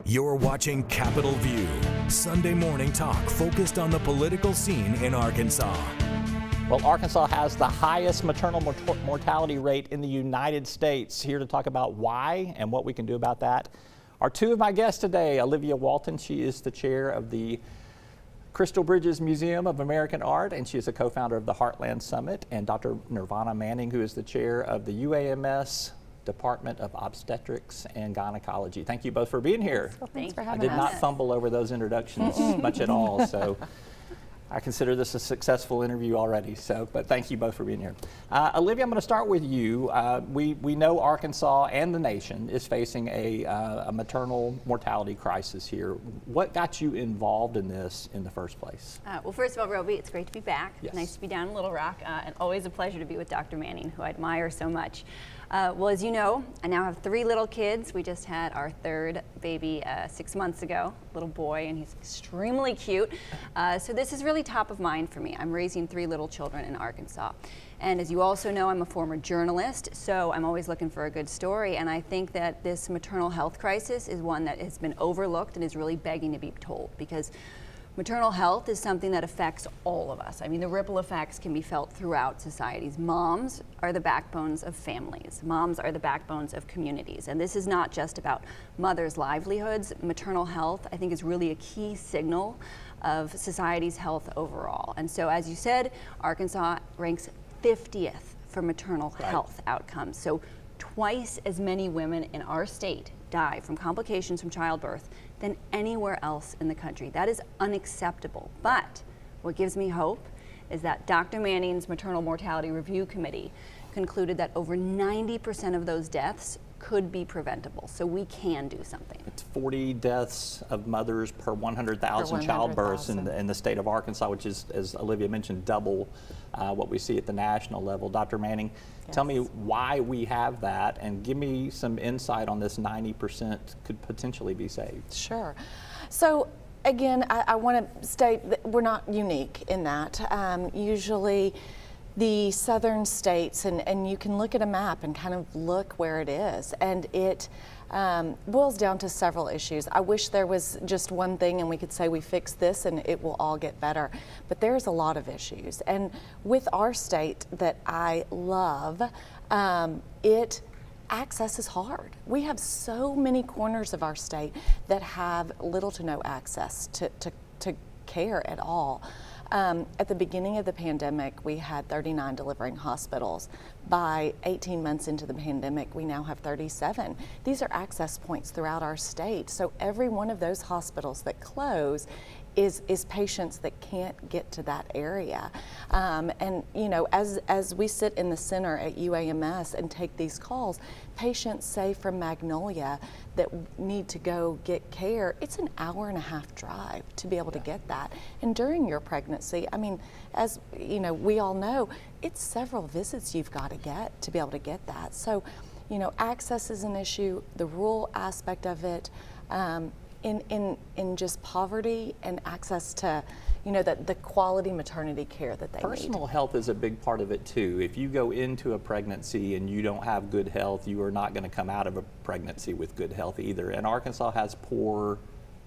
You're watching Capitol View, Sunday morning talk focused on the political scene in Arkansas. Well, Arkansas has the highest maternal mortality rate in the United States. Here to talk about why and what we can do about that are two of my guests today. Olivia Walton, she is the chair of the Crystal Bridges Museum of American Art, and she is a co-founder of the Heartland Summit, and Dr. Nirvana Manning, who is the chair of the UAMS Department of Obstetrics and Gynecology. Thank you both for being here. Well, thanks for having us. I did not fumble over those introductions much at all, so I consider this a successful interview already, but thank you both for being here. Olivia, I'm going to start with you. We know Arkansas and the nation is facing a maternal mortality crisis here. What got you involved in this in the first place? Well, first of all, Roby, it's great to be back. Yes. Nice to be down in Little Rock, and always a pleasure to be with Dr. Manning, who I admire so much. Well, as you know, I now have 3 little kids. We just had our 3rd baby 6 months ago, little boy, and he's extremely cute. So this is really top of mind for me. I'm raising 3 little children in Arkansas. And as you also know, I'm a former journalist, so I'm always looking for a good story. And I think that this maternal health crisis is one that has been overlooked and is really begging to be told, because maternal health is something that affects all of us. I mean, the ripple effects can be felt throughout societies. Moms are the backbones of families. Moms are the backbones of communities. And this is not just about mothers' livelihoods. Maternal health, I think, is really a key signal of society's health overall. And so, as you said, Arkansas ranks 50th for maternal health outcomes. So twice as many women in our state die from complications from childbirth than anywhere else in the country. That is unacceptable. But what gives me hope is that Dr. Manning's Maternal Mortality Review Committee concluded that over 90% of those deaths could be preventable. So we can do something. It's 40 deaths of mothers per 100,000 childbirths in the state of Arkansas, which is, as Olivia mentioned, double what we see at the national level. Dr. Manning, tell me why we have that, and give me some insight on this 90% could potentially be saved. Sure. So again, I want to state that we're not unique in that. Usually the southern states, and you can look at a map and kind of look where it is, and it boils down to several issues. I wish there was just one thing and we could say we fixed this and it will all get better, but there's a lot of issues. And with our state that I love, access is hard. We have so many corners of our state that have little to no access to care at all. At the beginning of the pandemic, we had 39 delivering hospitals. By 18 months into the pandemic, we now have 37. These are access points throughout our state. So every one of those hospitals that close is patients that can't get to that area. And you know, as we sit in the center at UAMS and take these calls, patients say from Magnolia that need to go get care, it's an hour-and-a-half drive to be able to get that. And during your pregnancy, I mean, as you know, we all know, it's several visits you've got to get to be able to get that. So, you know, access is an issue, the rural aspect of it, in just poverty and access to, you know, the quality maternity care that they need. Personal health is a big part of it too. If you go into a pregnancy and you don't have good health, you are not going to come out of a pregnancy with good health either. And Arkansas has poor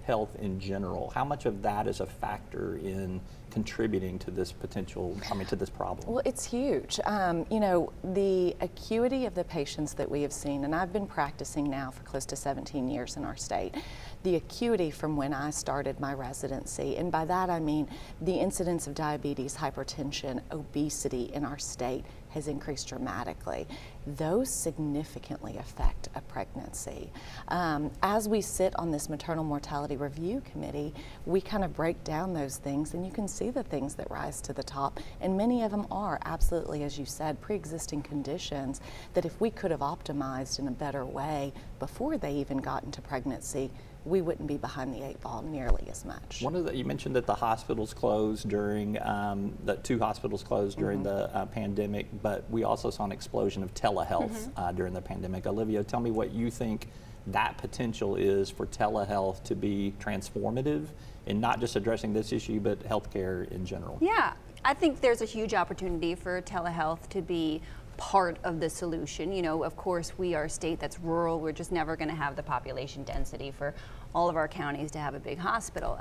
health in general. How much of that is a factor in contributing to this to this problem? Well, it's huge. You know, the acuity of the patients that we have seen, and I've been practicing now for close to 17 years in our state, the acuity from when I started my residency, and by that I mean the incidence of diabetes, hypertension, obesity in our state has increased dramatically. Those significantly affect a pregnancy. As we sit on this Maternal Mortality Review Committee, we kind of break down those things, and you can see the things that rise to the top, and many of them are absolutely, as you said, pre-existing conditions that if we could have optimized in a better way before they even got into pregnancy, we wouldn't be behind the 8 ball nearly as much. You mentioned that the hospitals closed during, the 2 hospitals closed during the pandemic, but we also saw an explosion of telehealth during the pandemic. Olivia, tell me what you think that potential is for telehealth to be transformative in not just addressing this issue, but healthcare in general. Yeah, I think there's a huge opportunity for telehealth to be part of the solution. You know, of course, we are a state that's rural. We're just never going to have the population density for all of our counties to have a big hospital.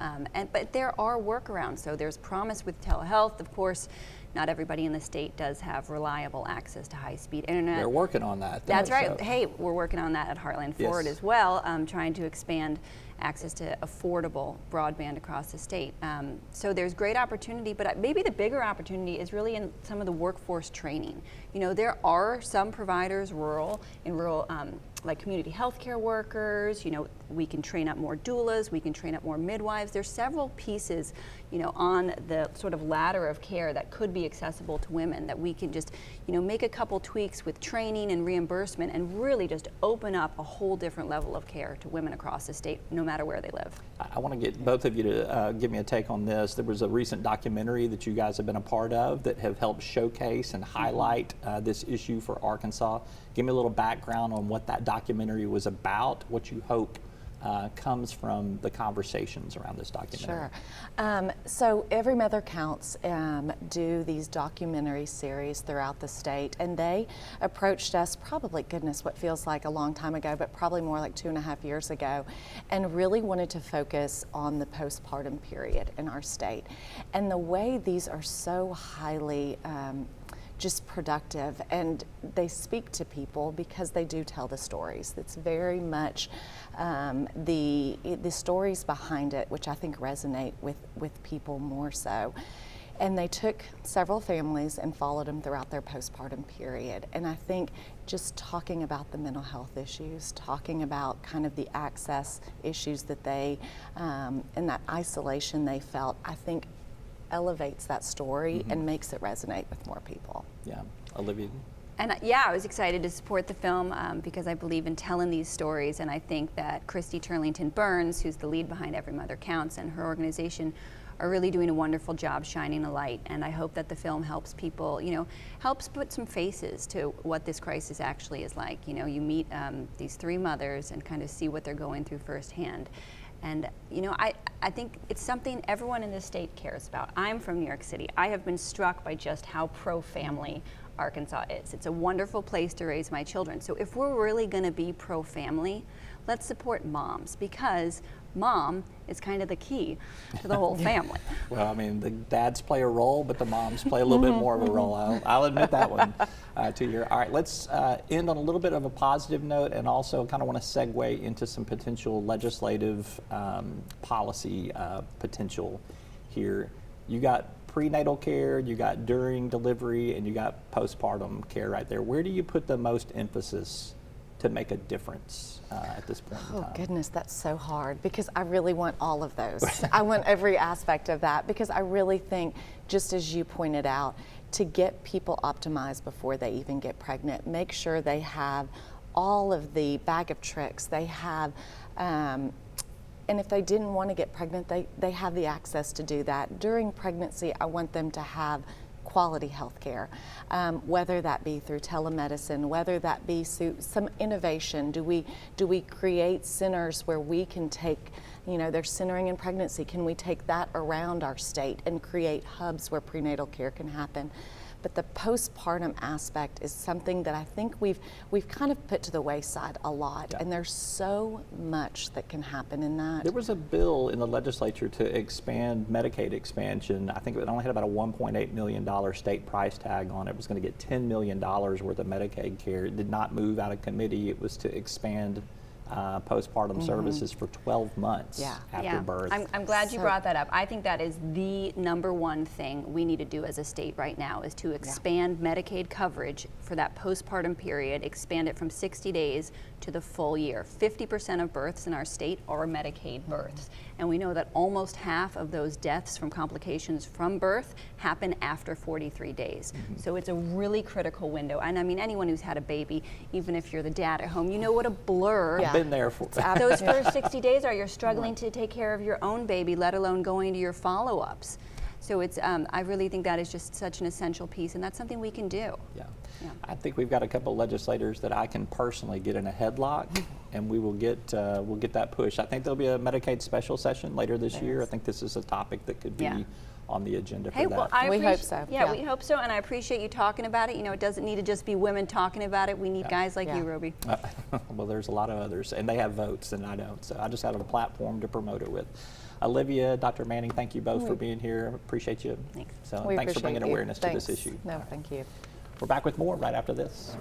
But there are workarounds. So there's promise with telehealth. Of course, not everybody in the state does have reliable access to high-speed internet. They're working on that. That's right. So. Hey, we're working on that at Heartland Forward Yes. as well, trying to expand access to affordable broadband across the state. So there's great opportunity, but maybe the bigger opportunity is really in some of the workforce training. You know, there are some providers in rural, like community healthcare workers. You know, we can train up more doulas, we can train up more midwives. There's several pieces, you know, on the sort of ladder of care that could be accessible to women that we can just, you know, make a couple tweaks with training and reimbursement and really just open up a whole different level of care to women across the state, no matter where they live. I want to get both of you to give me a take on this. There was a recent documentary that you guys have been a part of that have helped showcase and highlight this issue for Arkansas. Give me a little background on what that documentary was about, what you hope comes from the conversations around this documentary. Sure. So Every Mother Counts do these documentary series throughout the state, and they approached us probably, goodness, what feels like a long time ago, but probably more like 2.5 years ago, and really wanted to focus on the postpartum period in our state. And the way these are so highly just productive, and they speak to people because they do tell the stories. It's very much the stories behind it, which I think resonate with people more so. And they took several families and followed them throughout their postpartum period. And I think just talking about the mental health issues, talking about kind of the access issues that they, and that isolation they felt, I think elevates that story and makes it resonate with more people. Yeah. Olivia? And yeah, I was excited to support the film because I believe in telling these stories, and I think that Christy Turlington Burns, who's the lead behind Every Mother Counts, and her organization are really doing a wonderful job shining a light. And I hope that the film helps people, you know, helps put some faces to what this crisis actually is like. You know, you meet these three mothers and kind of see what they're going through firsthand. And, you know, I think it's something everyone in this state cares about. I'm from New York City. I have been struck by just how pro-family Arkansas is. It's a wonderful place to raise my children. So if we're really going to be pro-family, let's support moms, because mom is kind of the key to the whole family. Well, I mean, the dads play a role, but the moms play a little bit more of a role. I'll admit that one to you. All right, let's end on a little bit of a positive note, and also kind of want to segue into some potential legislative policy potential here. You got prenatal care, you got during delivery, and you got postpartum care right there. Where do you put the most emphasis to make a difference at this point in time? Oh goodness, that's so hard, because I really want all of those. I want every aspect of that, because I really think, just as you pointed out, to get people optimized before they even get pregnant, make sure they have all of the bag of tricks. They have, and if they didn't want to get pregnant, they have the access to do that. During pregnancy, I want them to have quality health care, whether that be through telemedicine, whether that be some innovation. Do we create centers where we can take, you know, there's centering in pregnancy, can we take that around our state and create hubs where prenatal care can happen? But the postpartum aspect is something that I think we've kind of put to the wayside a lot, and there's so much that can happen in that. There was a bill in the legislature to expand Medicaid expansion. I think it only had about a $1.8 million state price tag on it. It was going to get $10 million worth of Medicaid care. It did not move out of committee. It was to expand postpartum services for 12 months after birth. I'm glad you brought that up. I think that is the #1 thing we need to do as a state right now, is to expand Medicaid coverage for that postpartum period, expand it from 60 days to the full year. 50% of births in our state are Medicaid births. And we know that almost half of those deaths from complications from birth happen after 43 days. So it's a really critical window. And I mean, anyone who's had a baby, even if you're the dad at home, you know what a blur Been there for those first 60 days are. You're struggling to take care of your own baby, let alone going to your follow-ups. So it's, I really think that is just such an essential piece, and that's something we can do. I think we've got a couple of legislators that I can personally get in a headlock and we will get we'll get that push. I think there'll be a Medicaid special session later this year. I think this is a topic that could be on the agenda for Hey, that. well, We hope so. Yeah, we hope so, and I appreciate you talking about it. You know, it doesn't need to just be women talking about it. We need guys like you, Roby. Well, there's a lot of others, and they have votes, and I don't. So I just have a platform to promote it with. Olivia, Dr. Manning, thank you both for being here. Appreciate you. Thanks. So We thanks for bringing appreciate you. awareness to this issue. No, thank you. We're back with more right after this.